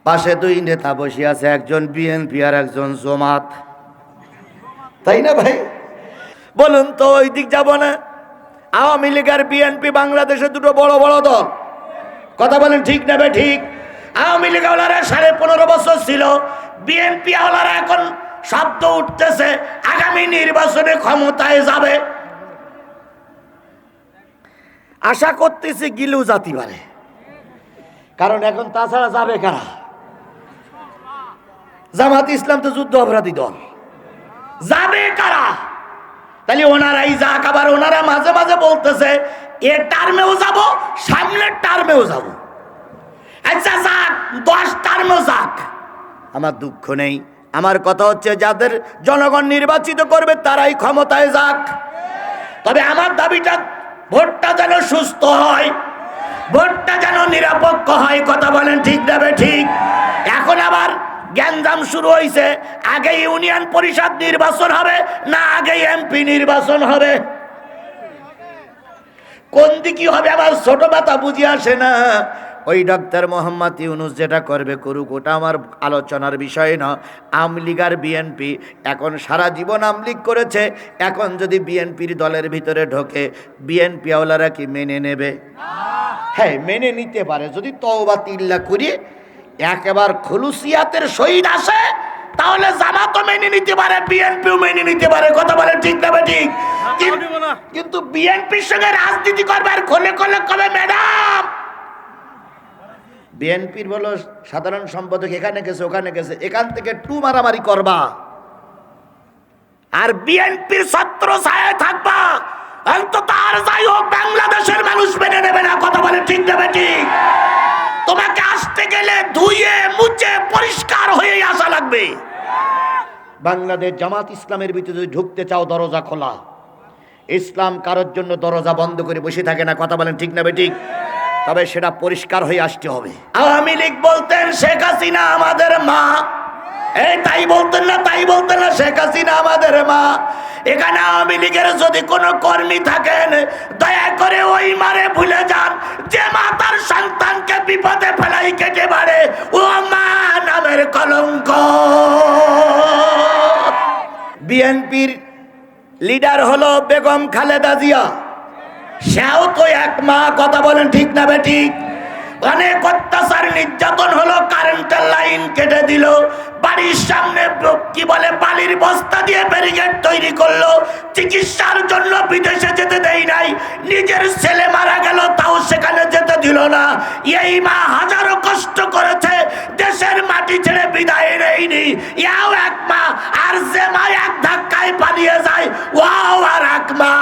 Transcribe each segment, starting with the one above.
পাশে দুই নেতা বসে আছে, একজন বিএনপি আর একজন জামাত, তাই না ভাই? বলুন তো ওই দিক যাব না? আওয়ামী লীগ আর বিএনপি বাংলাদেশে দুটো বড় বড় দল, কথা বলেন ঠিক না বে ঠিক? আওয়ামী লীগ ওলারা 15.5 বছর ছিল, বিএনপি ওলারা এখন শব্দ উঠতেছে আগামী নির্বাচনে ক্ষমতায় যাবে। আশা করতেছি গিলু জাতি পারে, কারণ এখন তাছাড়া যাবে কারা? জামাত ইসলাম তো যুদ্ধ অপরাধী দল, যাবে কারা? তাহলে ওনারাই যাক। আবার ওনারা মাঝে মাঝে বলতেছে এ টার্মেও যাব, সামনের টার্মেও যাব। আচ্ছা যাক, 10 টার্মও যাক, আমার দুঃখ নেই। আমার কথা হচ্ছে যাদের জনগণ নির্বাচিত করবে তারাই ক্ষমতায় যাক। তবে আমার দাবিটা ভোটটা যেন সুস্থ হয়, ভোটটা যেন নিরপেক্ষ হয়, কথা বলেন ঠিক দেবে ঠিক? এখন আবার গ্যাঞ্জাম শুরু হয়েছে, আগে ইউনিয়ন পরিষদ নির্বাচন হবে না আগে এমপি নির্বাচন হবে? কোন দিকে হবে আমার ছোট ব্যথা বুঝে আসে না। ওই ডক্টর মোহাম্মদ ইউনূস যেটা করবে করুক, ওটা আমার আলোচনার বিষয় না। আওয়ামী লীগ আর বিএনপি এখন সারা জীবন আওয়ামী লীগ করেছে, এখন যদি বিএনপির দলের ভিতরে ঢোকে, বিএনপি আওলারা কি মেনে নেবে? হ্যাঁ, মেনে নিতে পারে যদি তওবা তিল্লা করি একেবারে খুলুসিয়াতের শহীদ আসে, তাহলে জামাতও মেনে নিতে পারে, বিএনপিও মেনে নিতে পারে, কথা বলে ঠিক না ঠিক? কিন্তু বিএনপির সঙ্গে রাজনীতি করবে আর খোলে খোলে কবে ম্যাডাম বিএনপির বলো সাধারণ সম্পাদক এখানে গেছে ওখানে গেছে, এখান থেকে টু মারামারি করবা আর বিএনপির ছত্র ছায়ায় থাকবা, অন্তত আর যাই হোক বাংলাদেশের মানুষ মেনে নেবে না, কথা বলে ঠিক না ঠিক? তোমাকে আসতে গেলে ধুয়ে মুছে পরিষ্কার হয়ে আসা লাগবে। বাংলাদেশ জামাত ইসলামের ভিতরে যদি ঢুকতে চাও দরজা খোলা, ইসলাম কারোর জন্য দরজা বন্ধ করে বসে থাকে না, কথা বলেন ঠিক না ঠিক? তবে সেটা পরিষ্কার হয়ে আসতে হবে। আওয়ামী লীগ বলতেন শেখ হাসিনা আমাদের মা, এই তাই বলতেন না, তাই বলতেন না, শেখ হাসিনা আমাদের মা। এখানে আওয়ামী লীগের যদি কোনো কর্মী থাকেন দয়া করে ওই মারে ভুলে যান যে মা তার সন্তানকে বিপদে ফেলাই কেটে মারে, ও মা নামের কলঙ্ক। বিএনপির লিডার হলো বেগম খালেদা জিয়া, সেও তো এক মা, কথা বলেন ঠিক না ঠিক? অনেক অত্যাচার নির্যাতন হলো, কারেন্টের লাইন কেটে দিল, বাড়ির সামনে কি বলে বালির বস্তা দিয়ে ব্যারিকেড তৈরি করলো, চিকিৎসার জন্য বিদেশে যেতে দেয় নাই, নিজের ছেলে মারা গেল তাও সেখানে যেতে দিল না। এই মা হাজারো কষ্ট করেছে, দেশের মাটি ছেড়ে বিদায় নেয়নি, ইয়াও এক মা। আর যে মা এক ধাক্কায় পালিয়ে যায় ওয়াও আর এক মা।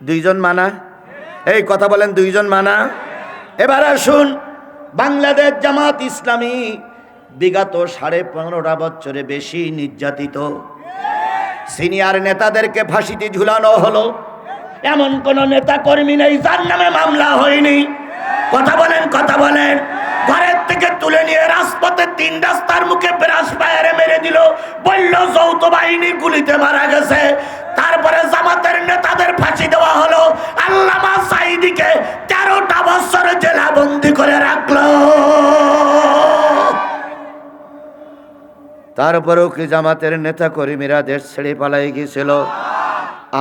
দুইজন মানা, এই কথা বলেন দুইজন মানা? এবার আসুন, বাংলাদেশ জামাত ইসলামী বিগত 15.5 বছরে বেশি নির্যাতিত, সিনিয়র নেতাদেরকে ফাঁসিতে ঝুলানো হলো, এমন কোন নেতা কর্মী নেই যার নামে মামলা হয়নি, কথা বলেন কথা বলেন? ঘরের থেকে তুলে নিয়ে রাজপথে 3 রাস্তার মুখে ব্রাশ ফায়ারে মেরে দিল, বলল যৌথ বাহিনীর গুলিতে মারা গেছে। তারপরে জামাতের নেতাদের ফাঁসি দেওয়া হলো, আল্লামা সাঈদীকে 13টা বছর জেলা বন্দি করে রাখলো। তারপরেও কি জামাতের নেতা কর্মীরা দেশ ছেড়ে পালাই গিয়েছিল?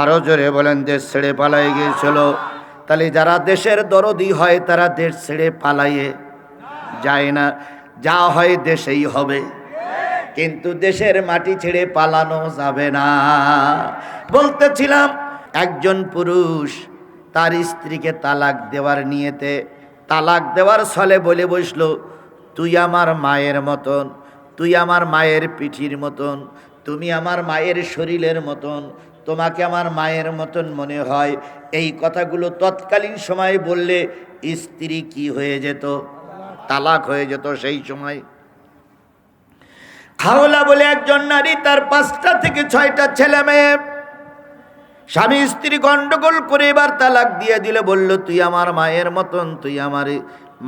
আরো জোরে বলেন, দেশ ছেড়ে পালাই গিয়েছিল। তাহলে যারা দেশের দরদি হয় তারা দেশ ছেড়ে পালাইয়ে যায় না, যা হয় দেশেই হবে, কিন্তু দেশের মাটি ছেড়ে পালানো যাবে না। বলতেছিলাম, একজন পুরুষ তার স্ত্রীকে তালাক দেওয়ার নিয়েতে তালাক দেওয়ার ছলে বলে বসলো, তুই আমার মায়ের মতন, তুই আমার মায়ের পিঠির মতন, তুমি আমার মায়ের শরীরের মতন, তোমাকে আমার মায়ের মতন মনে হয়। এই কথাগুলো তৎকালীন সময়ে বললে স্ত্রী কি হয়ে যেত? তালাক হয়ে যেত। সেই সময় হাওলা বলে একজন নারী, তার 5টা থেকে 6টা ছেলে মেয়ে, স্বামী স্ত্রী গন্ডগোল করে এবার তালাক দিয়ে দিলে, বলল তুই আমার মায়ের মতন, তুই আমার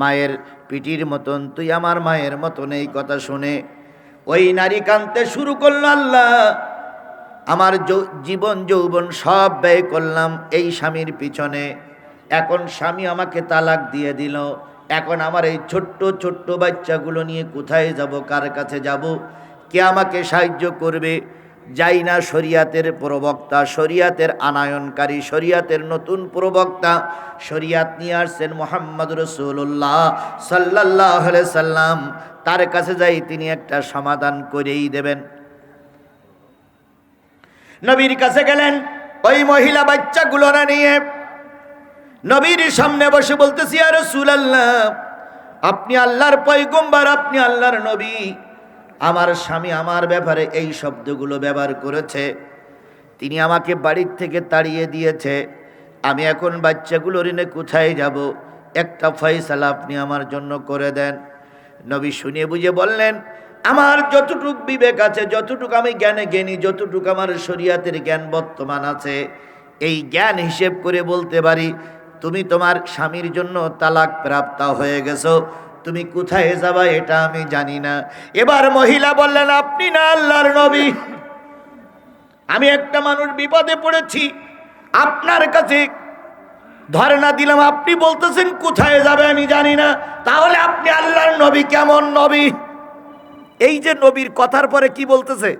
মায়ের পিঠির মতন, তুই আমার মায়ের মতন। এই কথা শুনে ওই নারী কাঁদতে শুরু করলো, আল্লাহ আমার জীবন যৌবন সব ব্যয় করলাম এই স্বামীর পিছনে, এখন স্বামী আমাকে তালাক দিয়ে দিল, এখন আমার এই ছোট্ট ছোট্ট বাচ্চাগুলো নিয়ে কোথায় যাব, কার কাছে যাব, কে আমাকে সাহায্য করবে? যাই না শরিয়াতের প্রবক্তা, শরিয়াতের আনায়নকারী, শরিয়াতের নতুন প্রবক্তা, শরিয়াত নিয়ে আসছেন মুহাম্মদ রাসূলুল্লাহ সাল্লাল্লাহু আলাইহি সাল্লাম, তার কাছে যাই, তিনি একটা সমাধান করেই দেবেন। নবীর কাছে গেলেন, ওই মহিলা বাচ্চাগুলোরা নিয়ে নবীর সামনে বসে বলতেছি, ইয়া রাসূলুল্লাহ, আপনি আল্লাহর পয়গম্বর, আপনি আল্লাহর নবী। আমার স্বামী আমার ব্যাপারে এই শব্দগুলো ব্যবহার করেছে, তিনি আমাকে বাড়ির থেকে তাড়িয়ে দিয়েছে। আমি এখন বাচ্চাগুলোর এনে কোথায় যাব? একটা ফয়সালা আপনি আমার জন্য করে দেন। নবী শুনে বুঝে বললেন, আমার যতটুক বিবেক আছে, যতটুক আমি জ্ঞানে জ্ঞানী, যতটুক আমার শরিয়াতের জ্ঞান বর্তমান আছে, এই জ্ঞান হিসেব করে বলতে পারি, তুমি তোমার স্বামীর জন্য তালাক প্রাপ্ত হয়ে গেছো। তুমি কোথায় যাবা এটা আমি জানি না। এবার মহিলা বললেন, আপনি না আল্লাহর নবী, আমি একটা মানুষ বিপদে পড়েছি, আপনার কাছে ধর্ণা দিলাম, আপনি বলতেছেন কোথায় যাবে আমি জানি না, তাহলে আপনি আল্লাহর নবী কেমন নবী? এই যে নবীর কথার পরে কি বলতেছে,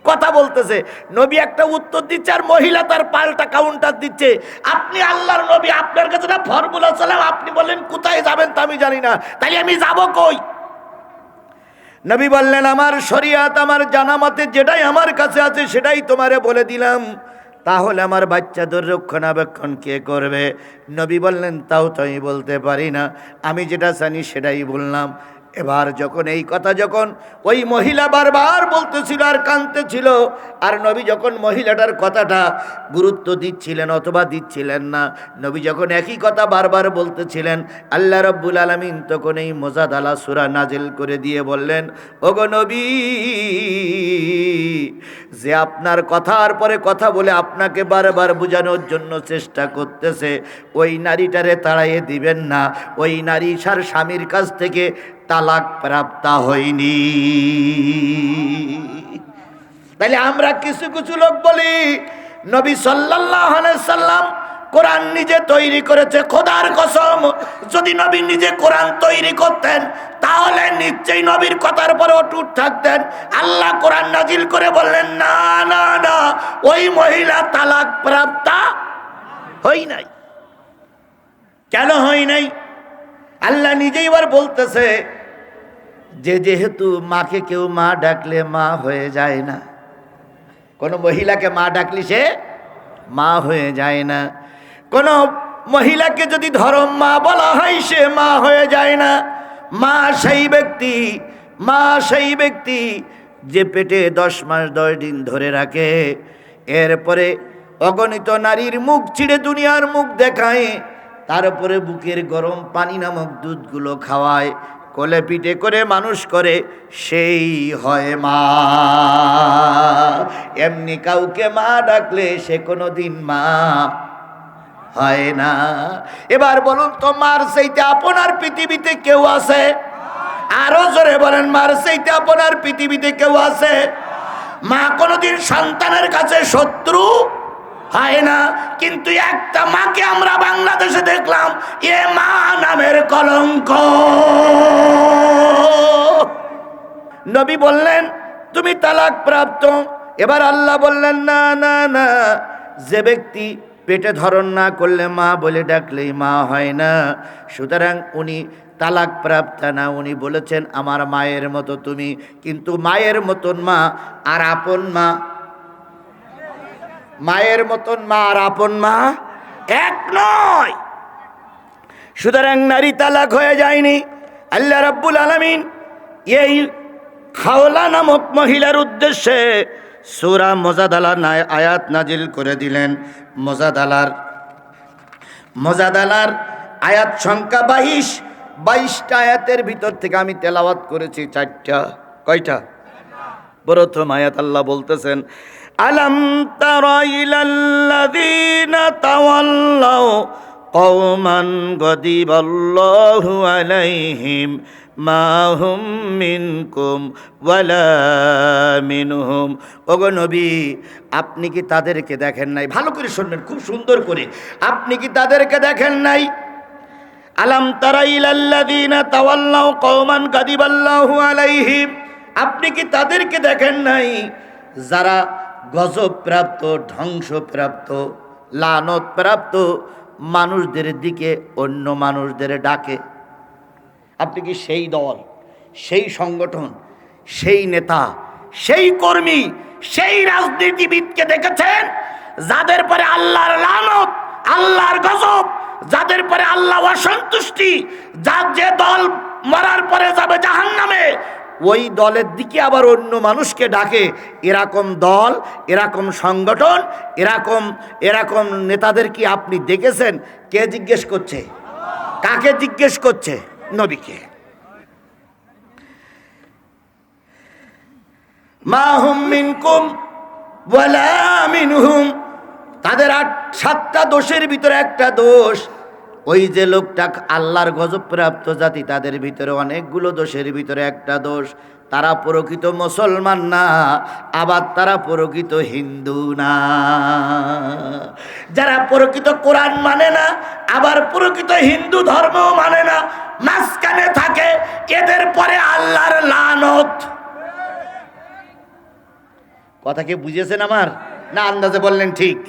কথা বলতেছে, নবী একটা উত্তর দিচ্ছে আর মহিলা তার পাল্টা কাউন্টার দিচ্ছে। আপনি আল্লাহর নবী, আপনার কাছে না ফর্মুলা সালাম, আপনি বললেন কোথায় যাবেন তা আমি জানি না, তাই আমি যাব কই? নবী বললেন, আমার শরিয়াত, আমার জানামতে যেটাই আমার কাছে আছে সেটাই তোমারে বলে দিলাম, তাহলে আমার বাচ্চাদের রক্ষণাবেক্ষণ কে করবে? নবী বললেন, তাও তো আমি বলতে পারি না, আমি যেটা জানি সেটাই বললাম। এবার যখন এই কথা যখন ওই মহিলা বারবার বলতেছিল আর কাঁদতেছিল, আর নবী যখন মহিলাটার কথাটা গুরুত্ব দিচ্ছিলেন অথবা দিচ্ছিলেন না, নবী যখন একই কথা বারবার বলতেছিলেন, আল্লাহ রাব্বুল আলামিন তখন এই মুজাদালা সূরা নাজিল করে দিয়ে বললেন, ওগো নবী, যে আপনার কথার পরে কথা বলে আপনাকে বারবার বোঝানোর জন্য চেষ্টা করতেছে, ওই নারীটারে তাড়াইয়ে দিবেন না। ওই নারী তার স্বামীর কাছ থেকে তালাক প্রাপ্ত হয়নি। তাইলে আমরা কিছু কিছু লোক বলি, নবী সাল্লাল্লাহু আলাইহি সাল্লাম কোরআন নিজে তৈরি করেছে। খোদার কসম, যদি নবী নিজে কোরআন তৈরি করতেন তাহলে নিশ্চয়ই নবীর কথার পরে অটুট থাকতেন। আল্লাহ কোরআন নাজিল করে বললেন, না না না, ওই মহিলা তালাক প্রাপ্ত হই নাই। কেন হই নাই? আল্লাহ নিজেই এবার বলতেছে যে যেহেতু মাকে কেউ মা ডাকলে মা হয়ে যায় না, কোনো মহিলাকে মা ডাকলি সে মা হয়ে যায় না, কোনো মহিলাকে যদি ধরম মা বলা হয় সে মা হয়ে যায় না। মা সেই ব্যক্তি, মা সেই ব্যক্তি যে পেটে 10 মাস 10 দিন ধরে রাখে, এরপরে অগণিত নারীর মুখ ছিঁড়ে দুনিয়ার মুখ দেখায়, তারপরে বুকের গরম পানি নামক দুধগুলো খাওয়ায়, কোলে পিঠে করে মানুষ করে, সেই হয় মা। এমনি কাউকে মা ডাকলে সে কোনোদিন মা হয় না। এবার বলুন তো, মার চাইতে আপনার পৃথিবীতে কেউ আছে? আরো জোরে বলেন, মার চাইতে আপনার পৃথিবীতে কেউ আছে? মা কোনোদিন সন্তানের কাছে শত্রু হয় না, কিন্তু একটা মাকে আমরা বাংলাদেশে দেখলাম, এ মা নামের কলঙ্ক। নবী বললেন তুমি তালাক প্রাপ্ত। এবার আল্লাহ বললেন, না না না, যে ব্যক্তি পেটে ধারণ না করলে মা বলে ডাকলেই মা হয় না, সুতরাং উনি তালাক প্রাপ্ত না। উনি বলেছেন আমার মায়ের মতো তুমি, কিন্তু মায়ের মতন মা আর আপন মা, মায়ের মতন মা আর আপন মা এক নয়। সুতরাং নারী তালাক হয়ে যায়নি। আল্লাহ রাব্বুল আলামিন এই খাওলা নামক মহিলার উদ্দেশ্যে সূরা মুজাদালা আয়াত নাজিল করে দিলেন। মুজাদালার আয়াত সংখ্যা 22টা আয়াতের ভিতর থেকে আমি তেলাওয়াত করেছি 4টা। কয়টা? প্রথম আয়াত আল্লাহ বলতেছেন, আলাম তারা ইলাল্লাযীনা তাওয়াল্লাউ কওমান গদিবাল্লাহু আলাইহিম মা হুম মিনকুম ওয়ালা মিনহুম। ওগো নবী, আপনি কি তাদেরকে দেখেন নাই? ভালো করে শুনবেন, খুব সুন্দর করে। আপনি কি তাদেরকে দেখেন নাই? আলাম তারা ইলাল্লাযীনা তাওয়াল্লাউ কওমান গাদিবাল্লাহু আলাইহিম, আপনি কি তাদেরকে দেখেন নাই যারা গজবপ্রাপ্ত, ধ্বংসপ্রাপ্ত, লানতপ্রাপ্ত মানুষদের দিকে অন্য মানুষদের ডাকে? আপনি কি সেই দল, সেই সংগঠন, সেই নেতা, সেই কর্মী, সেই রাজনীতিবিদকে দেখেছেন যাদের পরে আল্লাহর লানত, আল্লাহর গজব, যাদের পরে আল্লাহ অসন্তুষ্টি, যার যে দল মরার পরে যাবে জাহান্নামে, ওই দলের দিকে আবার অন্য মানুষকে ডাকে? এরকম দল, এরকম সংগঠন, এরকম নেতাদের কি আপনি দেখেছেন? কে জিজ্ঞেস করছে? কাকে জিজ্ঞেস করছে? নবীকে। মা হুম মিনকুম ওয়ালা মিনহুম, তাদের 7টা দোষের ভিতরে একটা দোষ, ওই যে লোকটা আল্লাহর গজবপ্রাপ্ত জাতি, তাদের ভিতরে অনেকগুলো দোষের ভিতরে একটা দোষ, তারা প্রকৃত মুসলমান না, আবার তারা প্রকৃত হিন্দু না। যারা প্রকৃত কোরআন মানে না, আবার প্রকৃত হিন্দু ধর্মও মানে না, মাঝখানে থাকে, এদের পরে আল্লাহর লানত। কথা কি বুঝেছেন আমার, না আন্দাজে বললেন? ঠিক।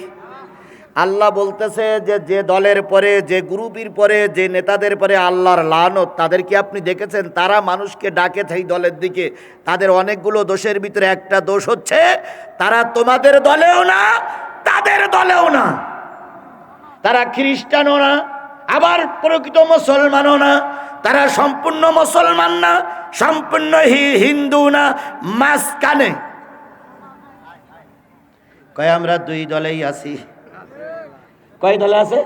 আল্লাহ বলতেছে যে যে দলের পরে, যে গ্রুপের পরে, যে নেতাদের পরে আল্লাহর লানত, তাদের কি আপনি দেখেছেন? তারা মানুষকে ডাকে সেই দলের দিকে। তাদের অনেকগুলো দোষের ভিতরে একটা দোষ হচ্ছে তারা তোমাদের দলেও না, তাদের দলেও না। তারা খ্রিস্টানও না, আবার প্রকৃত মুসলমানও না। তারা সম্পূর্ণ মুসলমান না, সম্পূর্ণ হিন্দু না, মাঝখানে। কয় আমরা দুই দলেই আছি। কয় দলে আছে?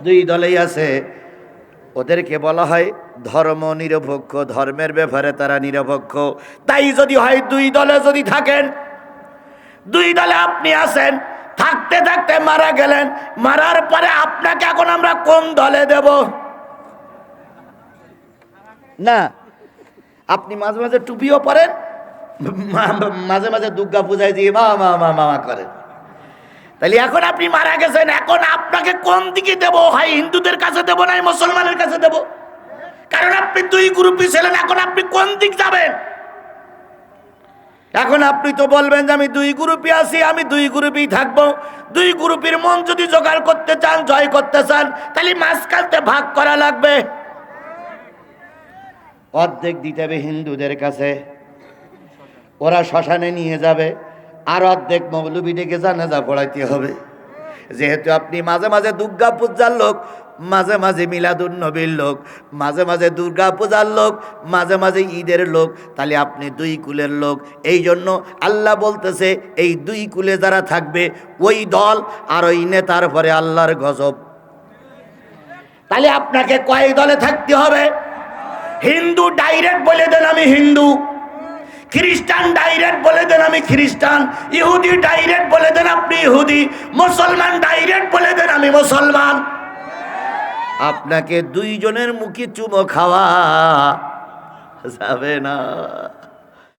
দুই দলেই আছে। ওদেরকে বলা হয় ধর্ম নিরপেক্ষ, ধর্মের ব্যাপারে তারা নিরপেক্ষ। তাই যদি হয়, দুই দলে যদি থাকেন, দুই দলে আপনি আছেন, থাকতে থাকতে মারা গেলেন, মারার পরে আপনাকে এখন আমরা কোন দলে দেব? না, আপনি মাঝে মাঝে টুপিও পরেন, মাঝে মাঝে দুর্গা পূজায় দিয়ে মা মা মা মা করেন। তাহলে এখন আপনি মারা গেছেন, এখন আপনাকে কোন দিকে দেব? হয় হিন্দুদের কাছে দেব, নাই মুসলমানের কাছে দেব? কারণ আপনি দুই গ্রুপই ছিলেন, এখন আপনি কোন দিক যাবেন? এখন আপনি তো বলবেন যে আমি দুই গ্রুপই আছি, আমি দুই গ্রুপই থাকবো। দুই গ্রুপের মন যদি জোগাড় করতে চান, জয় করতে চান, তাহলে মাঝখানতে ভাগ করা লাগবে। অর্ধেক দিতে হবে হিন্দুদের কাছে, ওরা শ্মশানে নিয়ে যাবে, আর অর্ধেক মৌলবি ডেকে জানাজা পড়াইতে হবে। যেহেতু আপনি মাঝে মাঝে দুর্গা পূজার লোক, মাঝে মাঝে মিলাদুন নবীর লোক, মাঝে মাঝে দুর্গা পূজার লোক, মাঝে মাঝে ঈদের লোক, তাহলে আপনি দুই কুলের লোক। এই জন্য আল্লাহ বলতেছে এই দুই কুলে যারা থাকবে, ওই দল আর ওই নেতার পরে আল্লাহর গজব। তাহলে আপনাকে কয় দলে থাকতে হবে? হিন্দু ডাইরেক্ট বলে দেন আমি হিন্দু, খ্রিস্টান ডাইরেক্ট বলে দেন আমি খ্রিস্টান, ইহুদি ডাইরেক্ট বলে দেন আপনি ইহুদি, মুসলমান ডাইরেক্ট বলে দেন আমি মুসলমান। আপনাকে দুইজনের মুখে চুমো খাওয়া যাবে না।